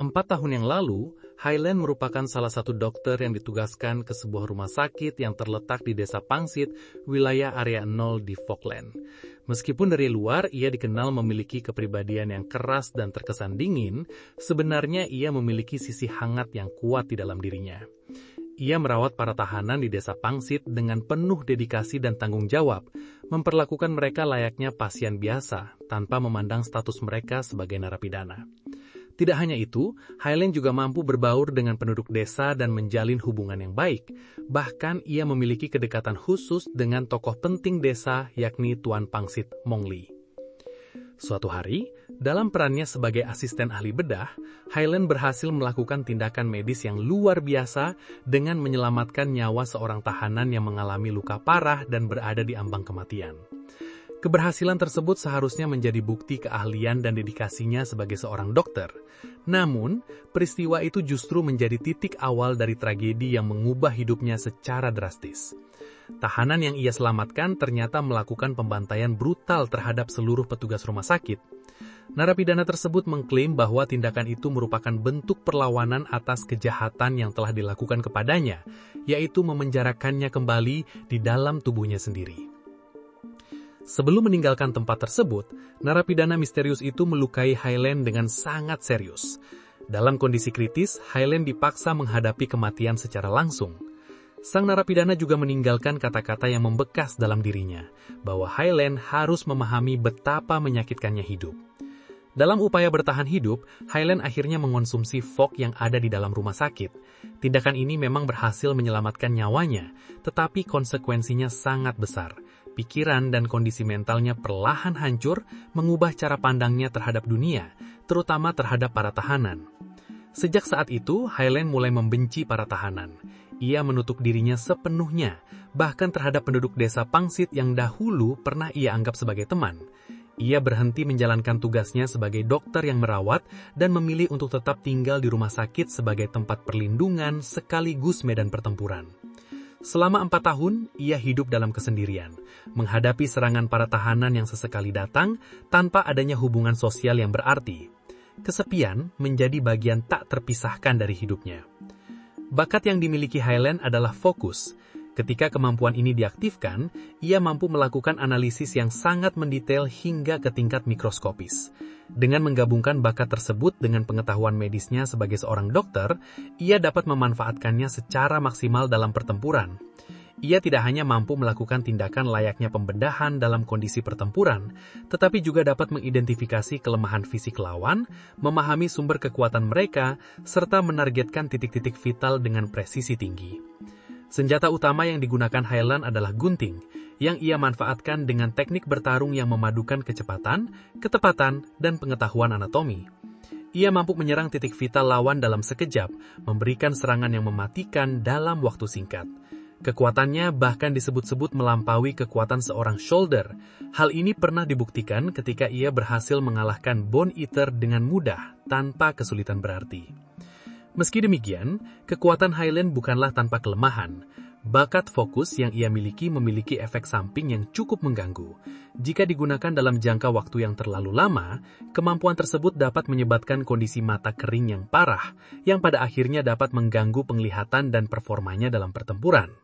4 tahun yang lalu, Highland merupakan salah satu dokter yang ditugaskan ke sebuah rumah sakit yang terletak di Desa Pangsit, wilayah area 0 di Falkland. Meskipun dari luar ia dikenal memiliki kepribadian yang keras dan terkesan dingin, sebenarnya ia memiliki sisi hangat yang kuat di dalam dirinya. Ia merawat para tahanan di Desa Pangsit dengan penuh dedikasi dan tanggung jawab, memperlakukan mereka layaknya pasien biasa tanpa memandang status mereka sebagai narapidana. Tidak hanya itu, Highland juga mampu berbaur dengan penduduk desa dan menjalin hubungan yang baik. Bahkan ia memiliki kedekatan khusus dengan tokoh penting desa yakni Tuan Pangsit Mongli. Suatu hari, dalam perannya sebagai asisten ahli bedah, Highland berhasil melakukan tindakan medis yang luar biasa dengan menyelamatkan nyawa seorang tahanan yang mengalami luka parah dan berada di ambang kematian. Keberhasilan tersebut seharusnya menjadi bukti keahlian dan dedikasinya sebagai seorang dokter. Namun, peristiwa itu justru menjadi titik awal dari tragedi yang mengubah hidupnya secara drastis. Tahanan yang ia selamatkan ternyata melakukan pembantaian brutal terhadap seluruh petugas rumah sakit. Narapidana tersebut mengklaim bahwa tindakan itu merupakan bentuk perlawanan atas kejahatan yang telah dilakukan kepadanya, yaitu memenjarakannya kembali di dalam tubuhnya sendiri. Sebelum meninggalkan tempat tersebut, narapidana misterius itu melukai Highland dengan sangat serius. Dalam kondisi kritis, Highland dipaksa menghadapi kematian secara langsung. Sang narapidana juga meninggalkan kata-kata yang membekas dalam dirinya, bahwa Highland harus memahami betapa menyakitkannya hidup. Dalam upaya bertahan hidup, Highland akhirnya mengonsumsi fog yang ada di dalam rumah sakit. Tindakan ini memang berhasil menyelamatkan nyawanya, tetapi konsekuensinya sangat besar. Pikiran dan kondisi mentalnya perlahan hancur, mengubah cara pandangnya terhadap dunia, terutama terhadap para tahanan. Sejak saat itu, Highland mulai membenci para tahanan. Ia menutup dirinya sepenuhnya, bahkan terhadap penduduk desa Pangsit yang dahulu pernah ia anggap sebagai teman. Ia berhenti menjalankan tugasnya sebagai dokter yang merawat dan memilih untuk tetap tinggal di rumah sakit sebagai tempat perlindungan sekaligus medan pertempuran. Selama 4 tahun, ia hidup dalam kesendirian, menghadapi serangan para tahanan yang sesekali datang tanpa adanya hubungan sosial yang berarti. Kesepian menjadi bagian tak terpisahkan dari hidupnya. Bakat yang dimiliki Highland adalah fokus. Ketika kemampuan ini diaktifkan, ia mampu melakukan analisis yang sangat mendetail hingga ke tingkat mikroskopis. Dengan menggabungkan bakat tersebut dengan pengetahuan medisnya sebagai seorang dokter, ia dapat memanfaatkannya secara maksimal dalam pertempuran. Ia tidak hanya mampu melakukan tindakan layaknya pembedahan dalam kondisi pertempuran, tetapi juga dapat mengidentifikasi kelemahan fisik lawan, memahami sumber kekuatan mereka, serta menargetkan titik-titik vital dengan presisi tinggi. Senjata utama yang digunakan Highland adalah gunting, yang ia manfaatkan dengan teknik bertarung yang memadukan kecepatan, ketepatan, dan pengetahuan anatomi. Ia mampu menyerang titik vital lawan dalam sekejap, memberikan serangan yang mematikan dalam waktu singkat. Kekuatannya bahkan disebut-sebut melampaui kekuatan seorang shoulder. Hal ini pernah dibuktikan ketika ia berhasil mengalahkan Bone Eater dengan mudah, tanpa kesulitan berarti. Meski demikian, kekuatan Highland bukanlah tanpa kelemahan. Bakat fokus yang ia memiliki efek samping yang cukup mengganggu. Jika digunakan dalam jangka waktu yang terlalu lama, kemampuan tersebut dapat menyebabkan kondisi mata kering yang parah, yang pada akhirnya dapat mengganggu penglihatan dan performanya dalam pertempuran.